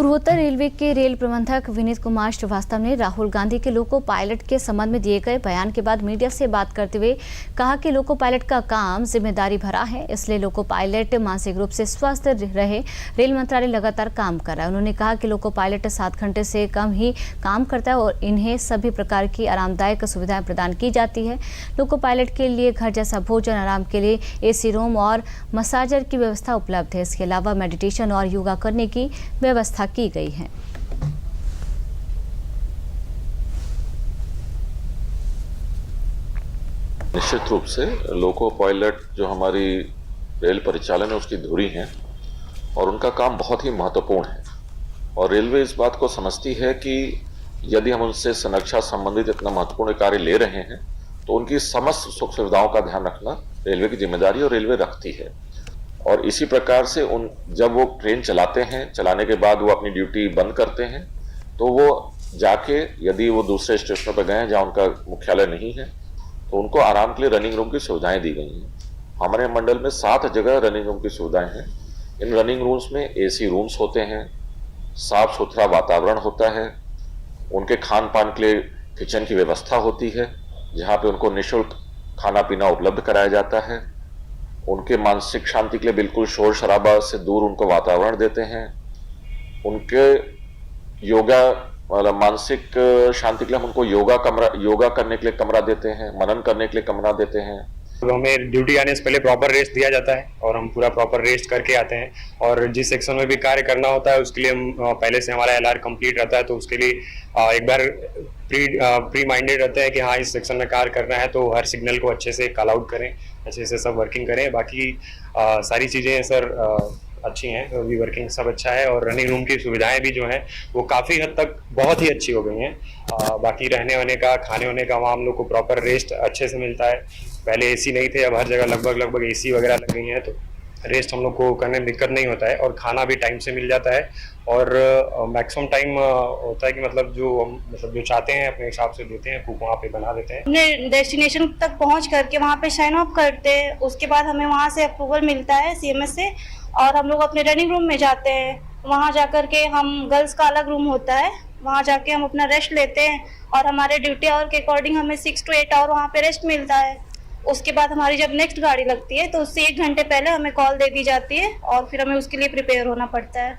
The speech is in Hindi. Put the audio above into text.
पूर्वोत्तर रेलवे के रेल प्रबंधक विनीत कुमार श्रीवास्तव ने राहुल गांधी के लोको पायलट के संबंध में दिए गए बयान के बाद मीडिया से बात करते हुए कहा कि लोको पायलट का काम जिम्मेदारी भरा है, इसलिए लोको पायलट मानसिक रूप से स्वस्थ रहे। रेल मंत्रालय लगातार काम कर रहा है। उन्होंने कहा कि लोको पायलट 7 घंटे से कम ही काम करता है और इन्हें सभी प्रकार की आरामदायक सुविधाएं प्रदान की जाती है। लोको पायलट के लिए घर जैसा भोजन, आराम के लिए AC रूम और मसाजर की व्यवस्था उपलब्ध है। इसके अलावा मेडिटेशन और योगा करने की व्यवस्था की गई है। निश्चित रूप से लोको पायलट जो हमारी रेल परिचालन है उसकी धुरी हैं और उनका काम बहुत ही महत्वपूर्ण है और रेलवे इस बात को समझती है कि यदि हम उनसे संरक्षा संबंधित इतना महत्वपूर्ण कार्य ले रहे हैं तो उनकी समस्त सुख सुविधाओं का ध्यान रखना रेलवे की जिम्मेदारी और रेलवे रखती है। और इसी प्रकार से जब वो ट्रेन चलाते हैं, चलाने के बाद वो अपनी ड्यूटी बंद करते हैं तो वो जाके यदि वो दूसरे स्टेशनों पर गए जहाँ उनका मुख्यालय नहीं है तो उनको आराम के लिए रनिंग रूम की सुविधाएं दी गई हैं। हमारे मंडल में 7 जगह रनिंग रूम की सुविधाएं हैं। इन रनिंग रूम्स में AC रूम्स होते हैं, साफ सुथरा वातावरण होता है, उनके खान पान के लिए किचन की व्यवस्था होती है जहाँ पे उनको निःशुल्क खाना पीना उपलब्ध कराया जाता है। उनके मानसिक शांति के लिए बिल्कुल शोर शराबा से दूर उनको वातावरण देते हैं। उनके योगा मतलब मानसिक शांति के लिए हम उनको योगा करने के लिए कमरा देते हैं, मनन करने के लिए कमरा देते हैं। तो हमें ड्यूटी आने से पहले प्रॉपर रेस्ट दिया जाता है और हम पूरा प्रॉपर रेस्ट करके आते हैं। और जिस सेक्शन में भी कार्य करना होता है उसके लिए हम पहले से हमारा LR कंप्लीट रहता है, तो उसके लिए एक बार प्री माइंडेड रहते हैं कि हाँ इस सेक्शन में कार्य करना है तो हर सिग्नल को अच्छे से कॉल आउट करें, अच्छे से सब वर्किंग करें। बाकी सारी चीज़ें सर अच्छी हैं, अभी वर्किंग सब अच्छा है और रनिंग रूम की सुविधाएं भी जो हैं वो काफ़ी हद तक बहुत ही अच्छी हो गई हैं। बाकी रहने वहने का, खाने होने का वहाँ हम लोग को प्रॉपर रेस्ट अच्छे से मिलता है। पहले AC नहीं थे, अब हर जगह लगभग AC वगैरह लग गई हैं तो रेस्ट हम लोग को करने में दिक्कत नहीं होता है और खाना भी टाइम से मिल जाता है और मैक्सिमम टाइम होता है कि मतलब जो चाहते हैं अपने हिसाब से देते हैं, कुक वहाँ पे बना देते हैं। अपने डेस्टिनेशन तक पहुँच करके वहाँ पे साइन ऑफ करते हैं, उसके बाद हमें वहाँ से अप्रूवल मिलता है CMS से और हम लोग अपने रनिंग रूम में जाते हैं। वहाँ जाकर के हम गर्ल्स का अलग रूम होता है, वहाँ जाके हम अपना रेस्ट लेते हैं और हमारे ड्यूटी आवर के अकॉर्डिंग हमें 6 to 8 आवर वहाँ पे रेस्ट मिलता है। उसके बाद हमारी जब नेक्स्ट गाड़ी लगती है तो उससे 1 घंटे पहले हमें कॉल दे दी जाती है और फिर हमें उसके लिए प्रिपेयर होना पड़ता है।